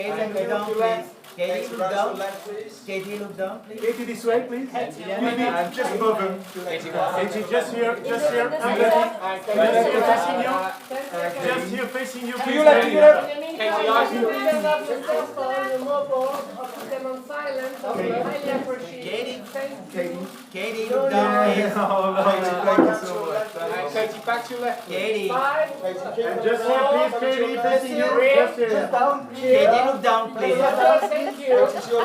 Katie, look down, please. Katie, look down. Katie, look down, please. Katie, this way, please. Yeah. Just above him. Katie, just here, just here. I'm facing you. Just here, facing you. To your left, to your left. Katie, ask you. Turn off your cell phone, your mobile, or put them on silent. I highly appreciate it. Katie, look down, please. Thank you so much. Katie, back to your left. Katie. And just here, please, Katie, facing you. Just here. Katie, look down, please. Thank you.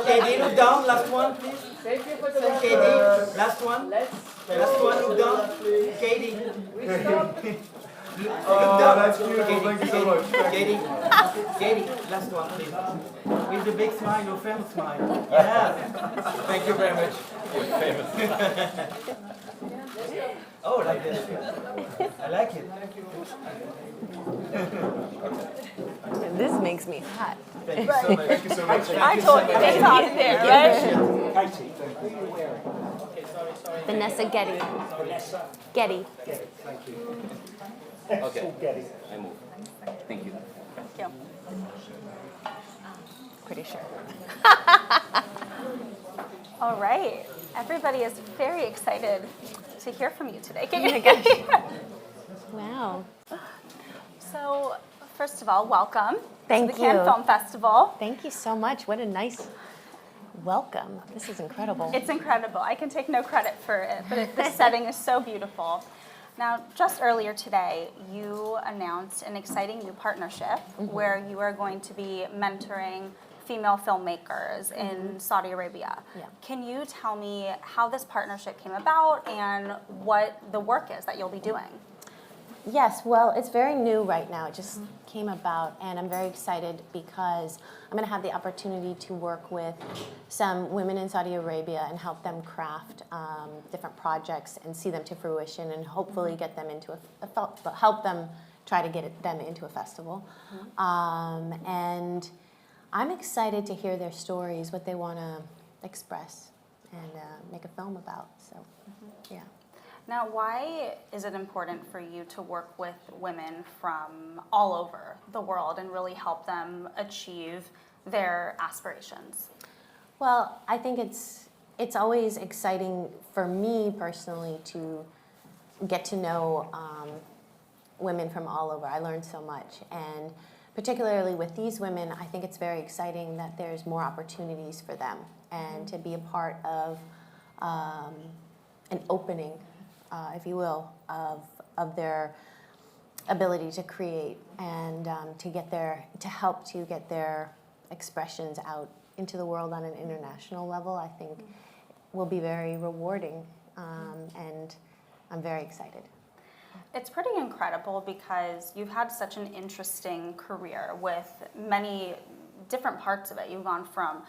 Katie, look down. Last one, please. Thank you for the Katie, last one. Let's Last one, look down. Katie. stop. Oh, that's beautiful. Thank you so much. Katie, last one, please. With a big smile, your famous smile. Yeah. Thank you very much. You're famous. Oh, like this. I like it. This makes me hot. Thank you so much. Thank you so much. I told you they talked there, right? Katie, who are you wearing? Vanessa Getty. Getty. Thank you. Okay. Getty. I move. Thank you. Thank you. Pretty sure. All right. Everybody is very excited to hear from you today. Oh my gosh. Wow. So, first of all, welcome Thank to the Cannes you. Film Festival. Thank you so much. What a nice welcome. This is incredible. It's incredible. I can take no credit for it, but the setting is so beautiful. Now, just earlier today, you announced an exciting new partnership where you are going to be mentoring female filmmakers in Saudi Arabia. Yeah. Can you tell me how this partnership came about and what the work is that you'll be doing? Yes, well, it's very new right now. It just came about, and I'm very excited because I'm going to have the opportunity to work with some women in Saudi Arabia and help them craft different projects and see them to fruition, and hopefully get them into help them try to get them into a festival. And I'm excited to hear their stories, what they want to express and make a film about. So, yeah. Now, why is it important for you to work with women from all over the world and really help them achieve their aspirations? Well, I think it's always exciting for me personally to get to know women from all over. I learned so much, and particularly with these women, I think it's very exciting that there's more opportunities for them and to be a part of an opening, if you will, of their ability to create and to help to get their expressions out into the world on an international level. I think will be very rewarding, and I'm very excited. It's pretty incredible because you've had such an interesting career with many different parts of it. You've gone from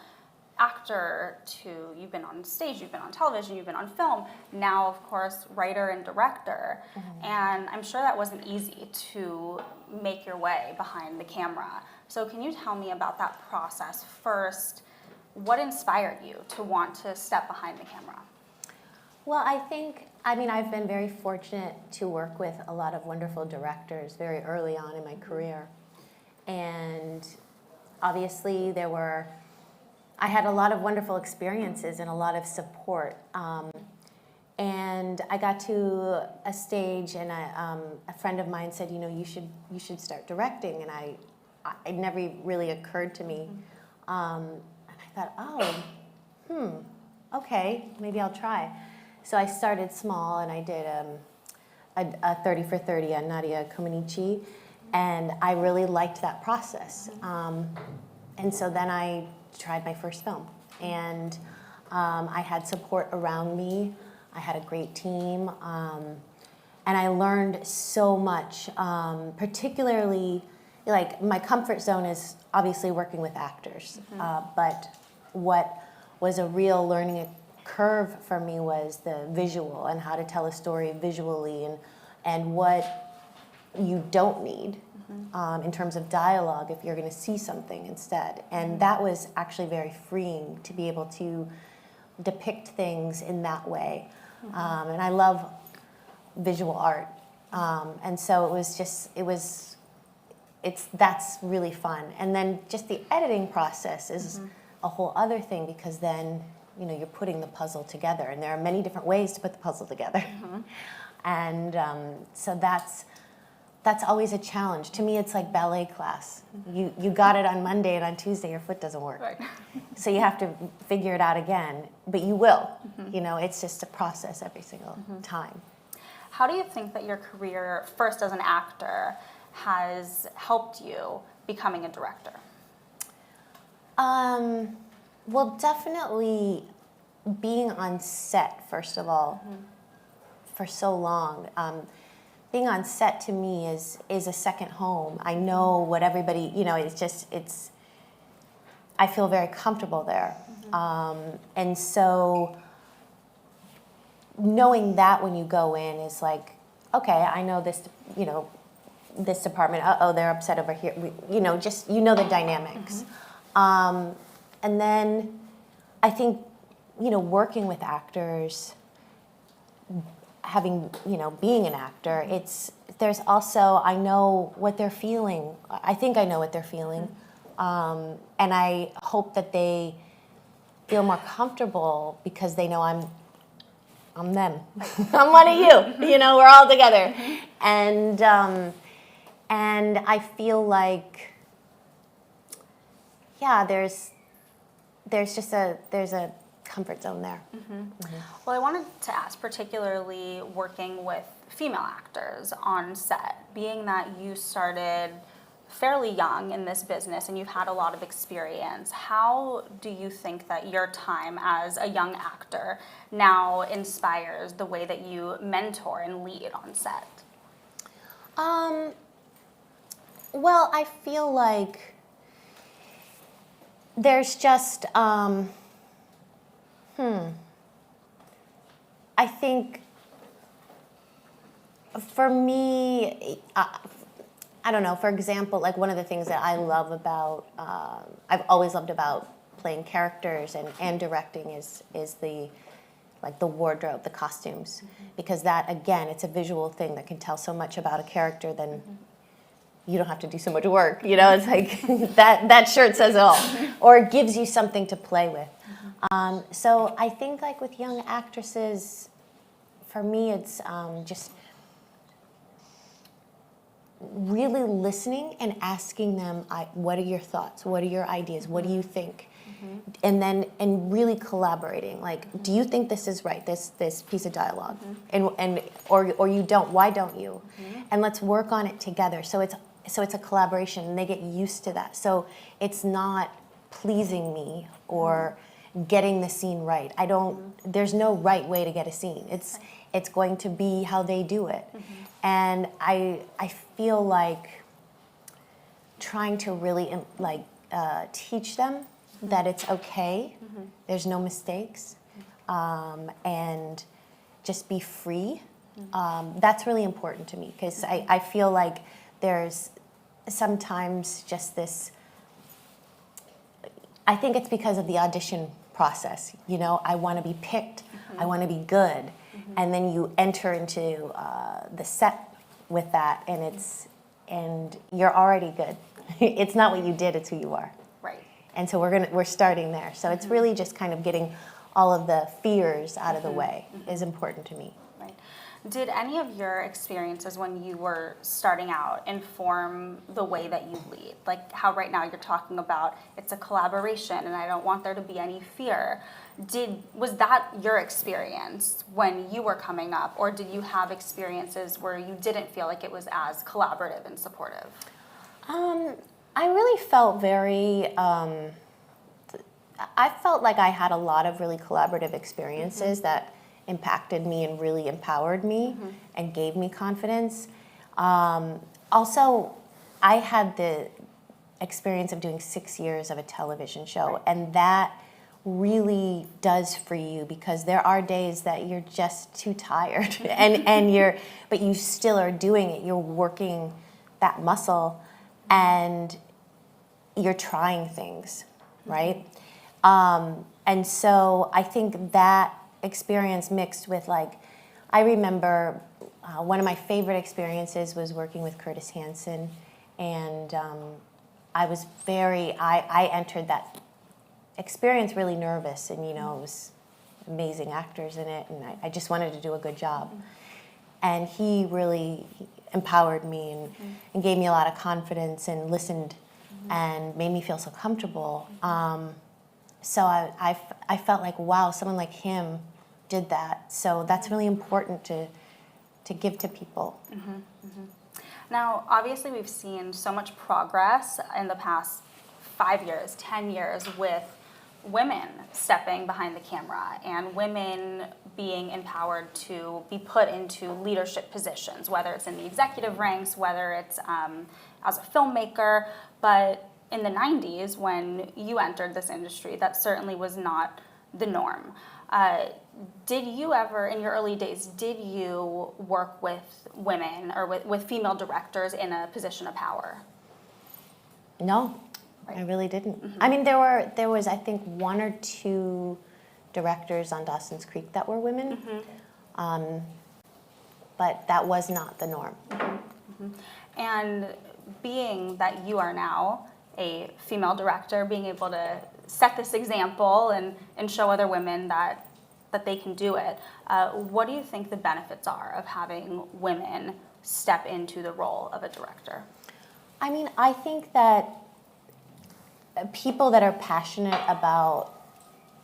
actor to, you've been on stage, you've been on television, you've been on film, now of course writer and director. And I'm sure that wasn't easy to make your way behind the camera. So can you tell me about that process first? What inspired you to want to step behind the camera? Well, I mean, I've been very fortunate to work with a lot of wonderful directors very early on in my career. And obviously I had a lot of wonderful experiences and a lot of support. And I got to a stage, and a friend of mine said, you should start directing. And it never really occurred to me. And I thought, okay, maybe I'll try. So I started small, and I did a 30 for 30 on Nadia Comaneci, and I really liked that process. And so then I tried my first film, and I had support around me. I had a great team, and I learned so much, particularly, like, my comfort zone is obviously working with actors, but what was a real learning curve for me was the visual and how to tell a story visually, and what you don't need in terms of dialogue if you're going to see something instead. And that was actually very freeing to be able to depict things in that way. And I love visual art. And so it was that's really fun. And then just the editing process is a whole other thing, because then, you know, you're putting the puzzle together, and there are many different ways to put the puzzle together. And so that's always a challenge. To me, it's like ballet class. You got it on Monday, and on Tuesday your foot doesn't work. Right. So you have to figure it out again, but you will. You know, it's just a process every single time. How do you think that your career, first as an actor, has helped you becoming a director? Well, definitely being on set, first of all, for so long. Being on set to me is a second home. I know what everybody, you know, it's I feel very comfortable there. And so knowing that when you go in is like, okay, I know this, you know, this department, uh-oh, they're upset over here. You know, just, you know the dynamics. And then I think, you know, working with actors, having, you know, being an actor, there's also, I know what they're feeling. I think I know what they're feeling. And I hope that they feel more comfortable because they know I'm them. I'm one of you. You know, we're all together. And I feel like, yeah, there's a comfort zone there. Well, I wanted to ask, particularly working with female actors on set, being that you started fairly young in this business and you've had a lot of experience, how do you think that your time as a young actor now inspires the way that you mentor and lead on set? Well, I feel like there's just, I think for me, I don't know, for example, like one of the things that I love about, I've always loved about playing characters and directing is the wardrobe, the costumes, because that, again, it's a visual thing that can tell so much about a character, then you don't have to do so much work, you know, it's like that shirt says it all, or it gives you something to play with. So I think like with young actresses, for me, it's just really listening and asking them, what are your thoughts? What are your ideas? What do you think? And really collaborating. Like, do you think this is right? This piece of dialogue, or you don't? Why don't you? And let's work on it together. So it's a collaboration, and they get used to that. So it's not pleasing me or getting the scene right. There's no right way to get a scene. It's going to be how they do it. And I feel like trying to really teach them that it's okay, there's no mistakes, and just be free. That's really important to me, because I feel like there's sometimes just this, I think it's because of the audition process, you know, I want to be picked, I want to be good, and then you enter into the set with that, and you're already good. It's not what you did, it's who you are. Right. And so we're starting there. So it's really just kind of getting all of the fears out of the way is important to me. Right. Did any of your experiences when you were starting out inform the way that you lead? Like how right now you're talking about it's a collaboration and I don't want there to be any fear. Was that your experience when you were coming up, or did you have experiences where you didn't feel like it was as collaborative and supportive? I really felt I felt like I had a lot of really collaborative experiences that impacted me and really empowered me and gave me confidence. Also, I had the experience of doing 6 years of a television show, and that really does free you, because there are days that you're just too tired but you still are doing it. You're working that muscle and you're trying things, right? And so I think that experience mixed with I remember one of my favorite experiences was working with Curtis Hanson, And I entered that experience really nervous, and, it was amazing actors in it, and I just wanted to do a good job. And he really empowered me and gave me a lot of confidence and listened and made me feel so comfortable. So I felt like, wow, someone like him did that. So that's really important to give to people. Now, obviously, we've seen so much progress in the past 5 years, 10 years with women stepping behind the camera and women being empowered to be put into leadership positions, whether it's in the executive ranks, whether it's as a filmmaker. But in the 90s, when you entered this industry, that certainly was not the norm. Did you ever, in your early days, did you work with women or with female directors in a position of power? No, I really didn't. I mean, there was, I think, 1 or 2 directors on Dawson's Creek that were women, but that was not the norm. And being that you are now a female director, being able to set this example and show other women that they can do it, what do you think the benefits are of having women step into the role of a director? I mean, I think that people that are passionate about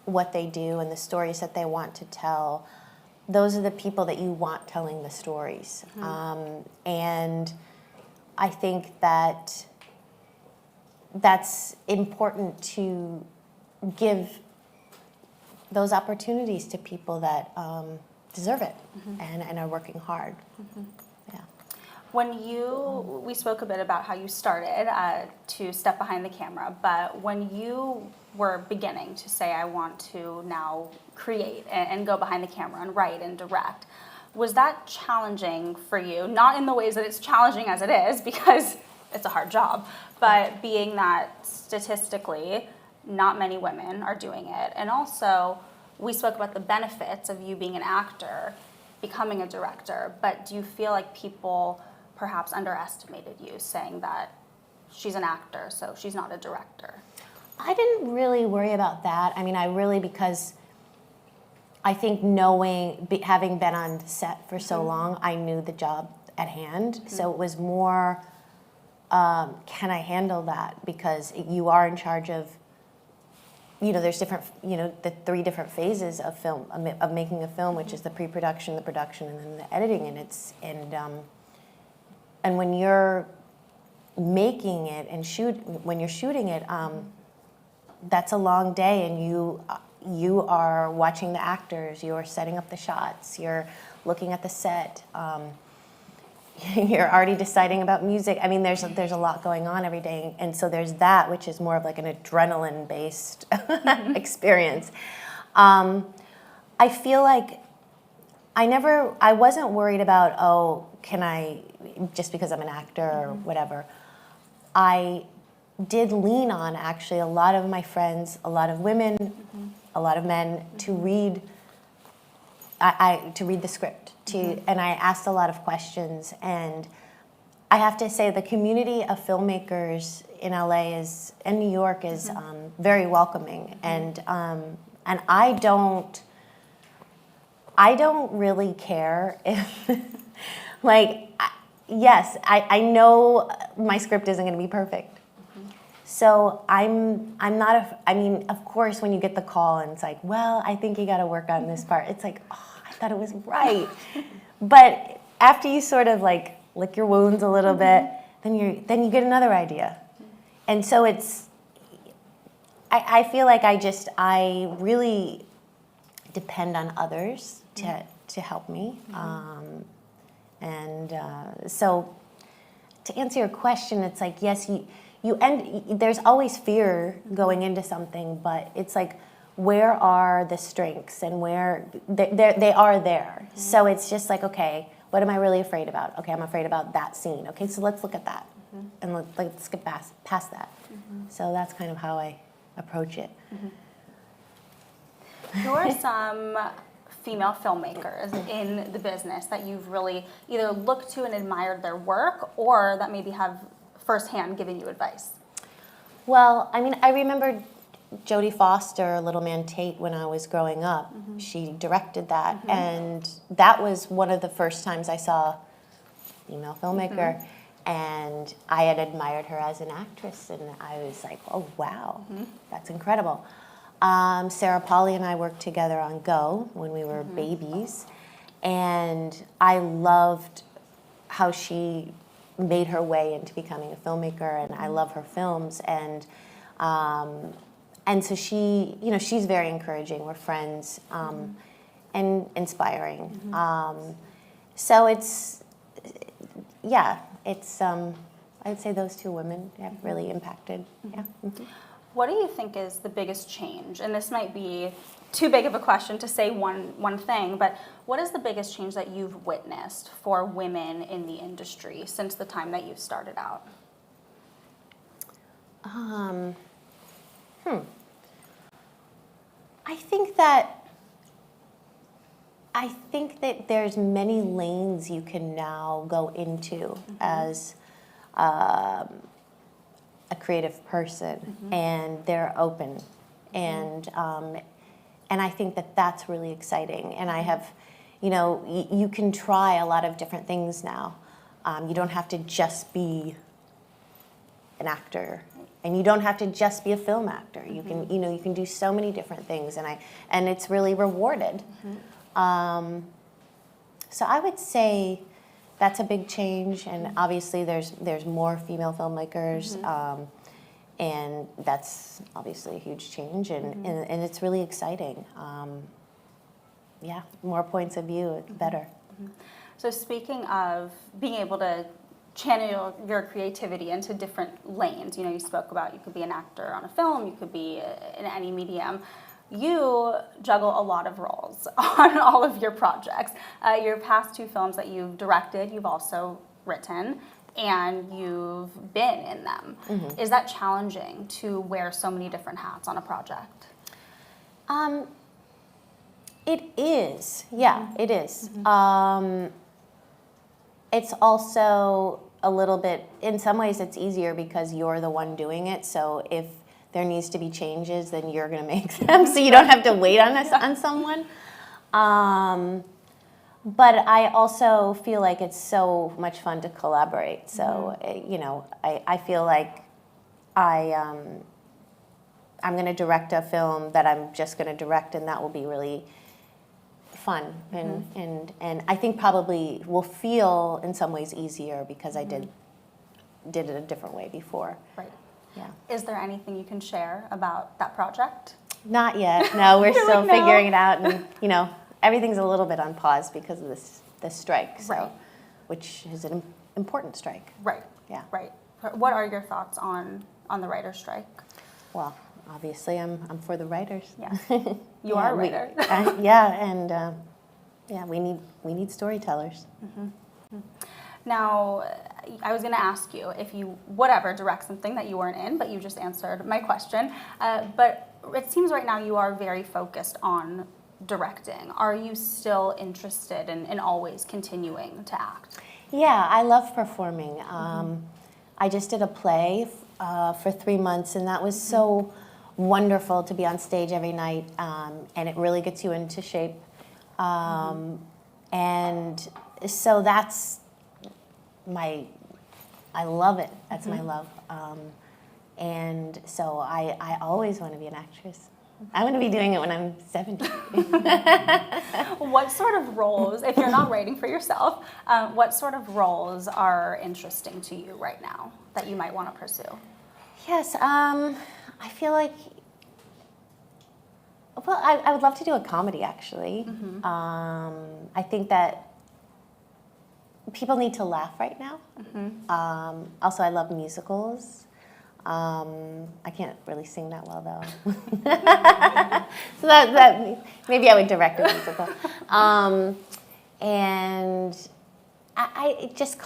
what they do and the stories that they want to tell, those are the people that you want telling the stories. And I think that that's important to give those opportunities to people that deserve it and are working hard. Yeah. When we spoke a bit about how you started to step behind the camera, but when you were beginning to say, I want to now create and go behind the camera and write and direct, was that challenging for you? Not in the ways that it's challenging as it is, because it's a hard job, but being that statistically not many women are doing it. And also, we spoke about the benefits of you being an actor, becoming a director, but do you feel like people perhaps underestimated you, saying that she's an actor, so she's not a director? I didn't really worry about that. I mean, because I think having been on set for so long, I knew the job at hand. So it was more, can I handle that? Because you are in charge of, there's different, the 3 different phases of film, of making a film, which is the pre-production, the production, and then the editing. And when you're making it and when you're shooting it, that's a long day, and you are watching the actors, you're setting up the shots, you're looking at the set, you're already deciding about music. I mean, there's a lot going on every day, and so there's that, which is more of like an adrenaline-based experience. I feel like I wasn't worried about, can I, just because I'm an actor or whatever. I did lean on, actually, a lot of my friends, a lot of women, a lot of men, to read the script, and I asked a lot of questions. And I have to say, the community of filmmakers in LA and New York is very welcoming, and I don't really care if, yes, I know my script isn't going to be perfect. So I'm not I mean, of course, when you get the call and it's like, well, I think you got to work on this part, it's like, I thought it was right. But after you sort of lick your wounds a little bit, then you get another idea. And so I feel like I really depend on others to help me. So to answer your question, it's like, yes, there's always fear going into something, but it's like, where are the strengths, and where they are there. So it's just like, okay, what am I really afraid about? Okay, I'm afraid about that scene. Okay, so let's look at that, and let's get past that. So that's kind of how I approach it. Who are some female filmmakers in the business that you've really either looked to and admired their work, or that maybe have firsthand giving you advice? Well, I mean, I remember Jodie Foster, Little Man Tate, when I was growing up. She directed that, and that was one of the first times I saw a female filmmaker, and I had admired her as an actress, and I was like, oh, wow, that's incredible. Sarah Polley and I worked together on Go when we were babies, and I loved how she made her way into becoming a filmmaker, and I love her films, and so she, you know, she's very encouraging. We're friends, and inspiring. So it's, yeah, it's, I'd say those two women have really impacted. Yeah. What do you think is the biggest change? And this might be too big of a question to say one thing, but what is the biggest change that you've witnessed for women in the industry since the time that you started out? I think that there's many lanes you can now go into as a creative person, and they're open, and I think that that's really exciting. And I have, you know, you can try a lot of different things now. You don't have to just be an actor, and you don't have to just be a film actor. You can, you know, you can do so many different things, and it's really rewarded. So I would say that's a big change, and obviously there's more female filmmakers, and that's obviously a huge change, and it's really exciting. Yeah, more points of view, better. So speaking of being able to channel your creativity into different lanes, you know, you spoke about you could be an actor on a film, you could be in any medium. You juggle a lot of roles on all of your projects. Your past two films that you've directed, you've also written, and you've been in them. Is that challenging to wear so many different hats on a project? It is, yeah, it is. It's also a little bit, in some ways it's easier because you're the one doing it, so if there needs to be changes, then you're going to make them, so you don't have to wait on someone. But I also feel like it's so much fun to collaborate. So, you know, I feel like I'm going to direct a film that I'm just going to direct, and that will be really fun. And I think probably will feel in some ways easier because I did it a different way before. Right. Yeah. Is there anything you can share about that project? Not yet. No, we're still like, no. figuring it out, and you know, everything's a little bit on pause because of this strike. So, Right. which is an important strike. Right. Yeah. Right. What are your thoughts on the writer's strike? Well, obviously, I'm for the writers. Yeah. You are a writer. Yeah, and yeah, we need storytellers. Now, I was going to ask you if you would ever direct something that you weren't in, but you just answered my question. But it seems right now you are very focused on directing. Are you still interested in always continuing to act? Yeah, I love performing. I just did a play for 3 months, and that was so wonderful to be on stage every night, and it really gets you into shape. And so that's I love it. That's my love. And so I always want to be an actress. I want to be doing it when I'm 70. What sort of roles, if you're not writing for yourself, what sort of roles are interesting to you right now that you might want to pursue? Yes, I feel like, well, I would love to do a comedy, actually. I think that people need to laugh right now. Also, I love musicals. I can't really sing that well, though. So that maybe I would direct a musical. And I just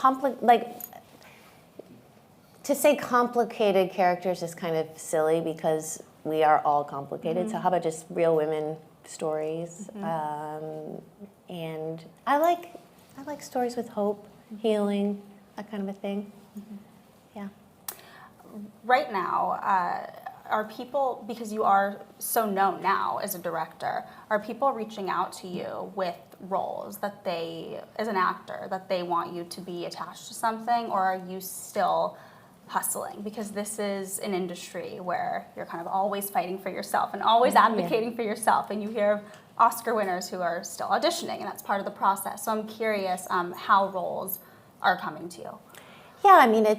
to say complicated characters is kind of silly because we are all complicated. So how about just real women stories? And I like stories with hope, healing, that kind of a thing. Yeah. right now, are people, because you are so known now as a director, are people reaching out to you with roles that they, as an actor, that they want you to be attached to something, or are you still hustling? Because this is an industry where you're kind of always fighting for yourself and always advocating for yourself, and you hear of Oscar winners who are still auditioning, and that's part of the process. So I'm curious how roles are coming to you. Yeah, I mean, it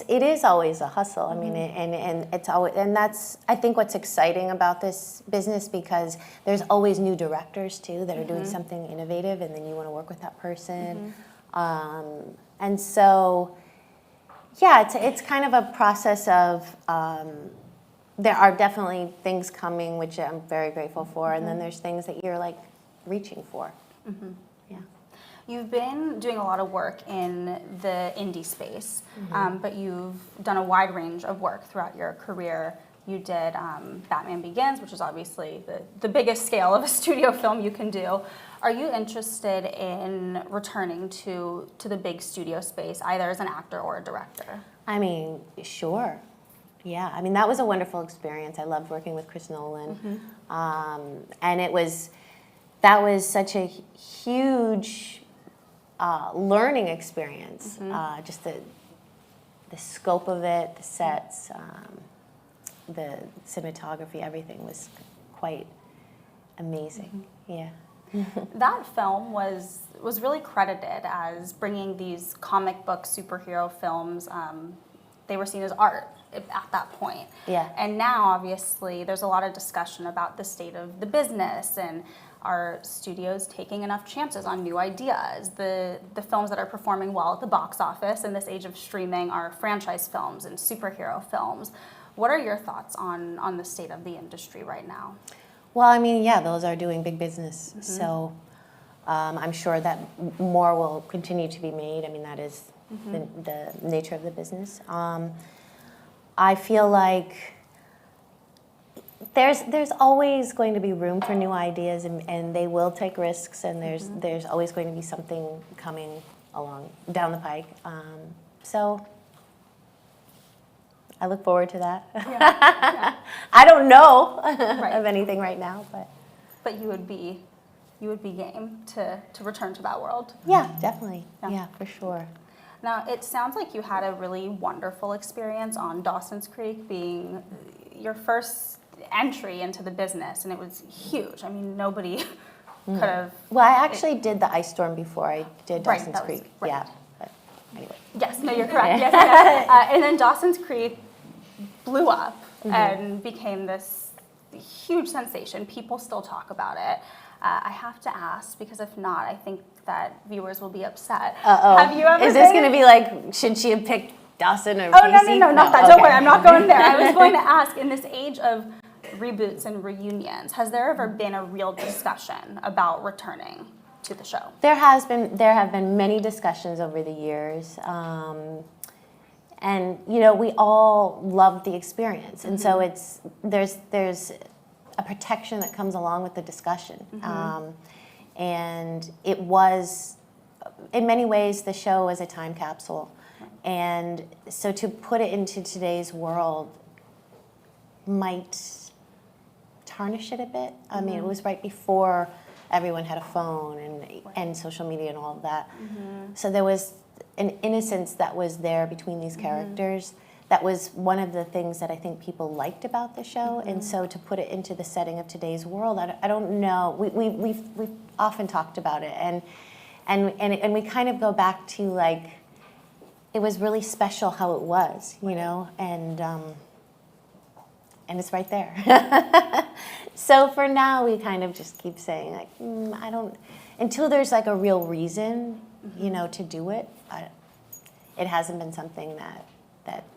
is always a hustle. I mean, and it's always, and that's, I think, what's exciting about this business, because there's always new directors too that are doing something innovative, and then you want to work with that person. And so, yeah, it's kind of a process of, there are definitely things coming, which I'm very grateful for, and then there's things that you're like reaching for. Yeah. You've been doing a lot of work in the indie space, but you've done a wide range of work throughout your career. You did Batman Begins, which is obviously the biggest scale of a studio film you can do. Are you interested in returning to the big studio space, either as an actor or a director? I mean, sure. Yeah, I mean, that was a wonderful experience. I loved working with Chris Nolan. And that was such a huge learning experience. Just the scope of it, the sets, the cinematography, everything was quite amazing. Yeah. That film was really credited as bringing these comic book superhero films. They were seen as art at that point. Yeah. And now, obviously, there's a lot of discussion about the state of the business and are studios taking enough chances on new ideas. The films that are performing well at the box office in this age of streaming are franchise films and superhero films. What are your thoughts on the state of the industry right now? Well, I mean, yeah, those are doing big business. So I'm sure that more will continue to be made. I mean, that is the nature of the business. I feel like there's always going to be room for new ideas, and they will take risks, and there's always going to be something coming along down the pike. So I look forward to that. Yeah. I don't know of anything right now, but you would be game to return to that world. Yeah, definitely. Yeah, for sure. Now, it sounds like you had a really wonderful experience on Dawson's Creek, being your first entry into the business, and it was huge. I mean, nobody could have. Well, I actually did the ice storm before I did Dawson's Creek. Right. Yeah, but anyway. Yes, no, you're correct. Yes. And then Dawson's Creek blew up and became this huge sensation. People still talk about it. I have to ask, because if not, I think that viewers will be upset. Have you ever Is this going to be like, should she have picked Dawson or Pacey? No, not that. Okay. Don't worry, I'm not going there. I was going to ask, in this age of reboots and reunions, has there ever been a real discussion about returning to the show? There have been many discussions over the years. And you know, we all loved the experience, and so there's a protection that comes along with the discussion. And it was, in many ways, the show was a time capsule. And so to put it into today's world might tarnish it a bit. I mean, it was right before everyone had a phone and social media and all of that. So there was an innocence that was there between these characters. That was one of the things that I think people liked about the show, and so to put it into the setting of today's world, I don't know. We've often talked about it, and we kind of go back to, like, it was really special how it was, you know, and it's right there. So for now, we kind of just keep saying, like, I don't, until there's like a real reason, you know, to do it. It hasn't been something that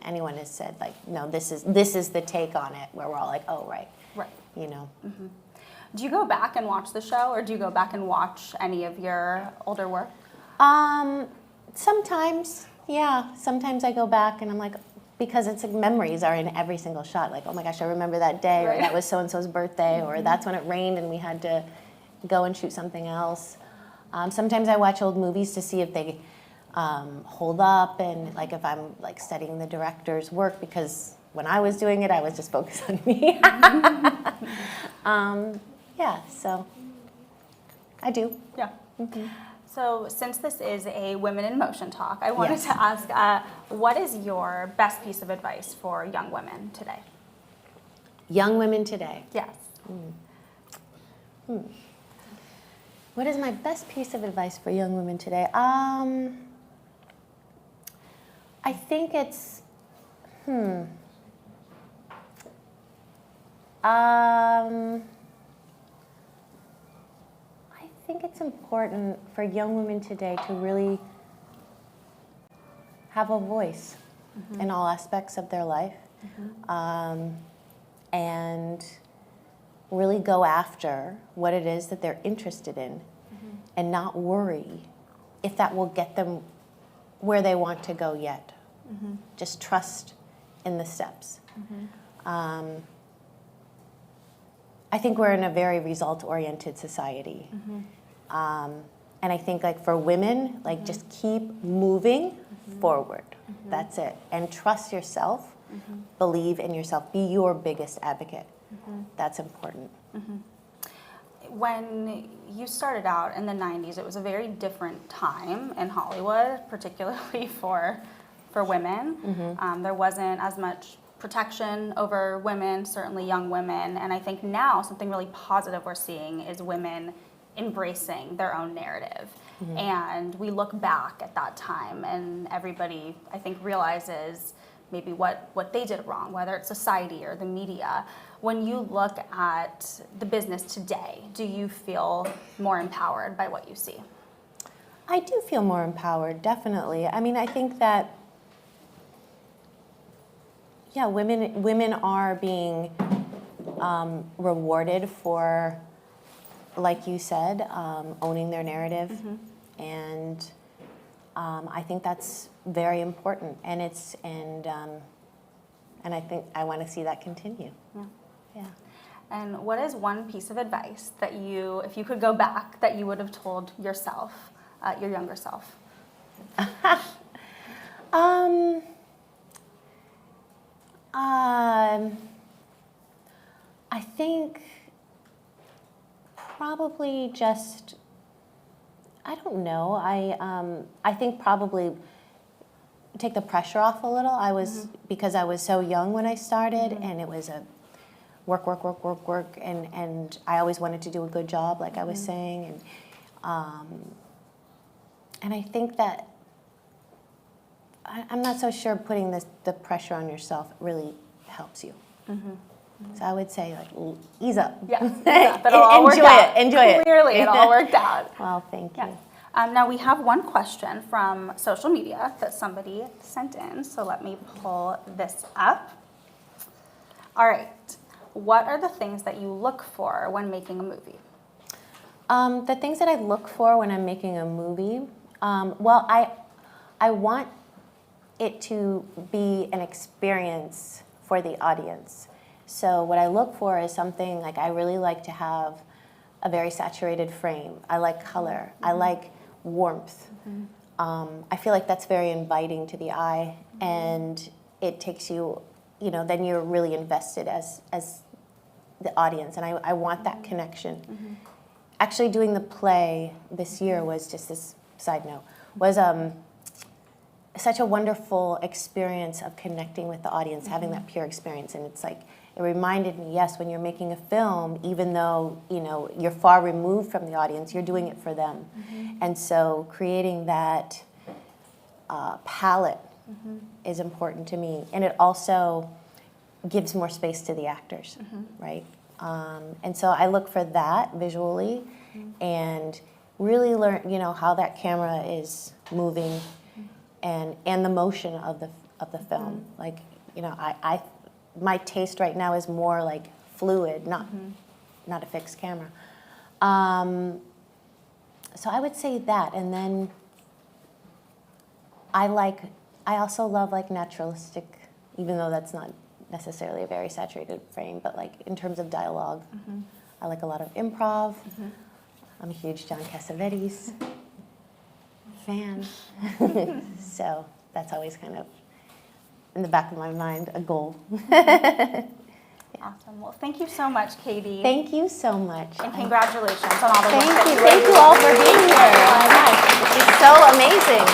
anyone has said, like, no, this is the take on it, where we're all like, oh, right, you know. Do you go back and watch the show, or do you go back and watch any of your older work? Sometimes, yeah. Sometimes I go back and I'm like, because it's like memories are in every single shot. Like, oh my gosh, I remember that day, or that was so-and-so's birthday, or that's when it rained and we had to go and shoot something else. Sometimes I watch old movies to see if they hold up, and like if I'm like studying the director's work, because when I was doing it, I was just focused on me. Yeah, so I do. Yeah. So since this is a Women in Motion talk, I wanted Yes. to ask, what is your best piece of advice for young women today? Young women today. Yes. What is my best piece of advice for young women today? I think it's, I think it's important for young women today to really have a voice in all aspects of their life, and really go after what it is that they're interested in, and not worry if that will get them where they want to go yet. Just trust in the steps. I think we're in a very result-oriented society. And I think like for women, like just keep moving forward. That's it. And trust yourself. Believe in yourself. Be your biggest advocate. That's important. When you started out in the 90s, it was a very different time in Hollywood, particularly for women. There wasn't as much protection over women, certainly young women, and I think now something really positive we're seeing is women embracing their own narrative. And we look back at that time, and everybody, I think, realizes maybe what they did wrong, whether it's society or the media. When you look at the business today, do you feel more empowered by what you see? I do feel more empowered, definitely. I mean, I think that, yeah, women are being rewarded for, like you said, owning their narrative, and I think that's very important. And and I think I want to see that continue. Yeah. And what is one piece of advice that you, if you could go back, that you would have told yourself, your younger self? I think probably just, I don't know. I think probably take the pressure off a little. I was because I was so young when I started, and it was a work, and I always wanted to do a good job, like I was saying, and I think that I'm not so sure putting the pressure on yourself really helps you. So I would say, like, ease up. Yeah, but it'll all work out. Enjoy it. Clearly, it all worked out. Well, thank you. Yeah. Now we have one question from social media that somebody sent in, so let me pull this up. All right. What are the things that you look for when making a movie? The things that I look for when I'm making a movie, well, I want it to be an experience for the audience. So what I look for is something like, I really like to have a very saturated frame. I like color. I like warmth. I feel like that's very inviting to the eye, and it takes you, then you're really invested as the audience, and I want that connection. Actually doing the play this year was, just this side note, was such a wonderful experience of connecting with the audience, having that pure experience. And it's like, it reminded me, yes, when you're making a film, even though you're far removed from the audience, you're doing it for them. And so creating that palette is important to me. And it also gives more space to the actors, right? And so I look for that visually, and really learn, how that camera is moving, and the motion of the film. Like, my taste right now is more like fluid, not a fixed camera. So I would say that, and then I also love like naturalistic, even though that's not necessarily a very saturated frame, but like in terms of dialogue, I like a lot of improv. I'm a huge John Cassavetes fan. So that's always kind of in the back of my mind, a goal. Awesome. Well, thank you so much, Katie. Thank you so much. And congratulations on all the work Thank that you. you Thank you all for being here. Oh my gosh, this is so amazing.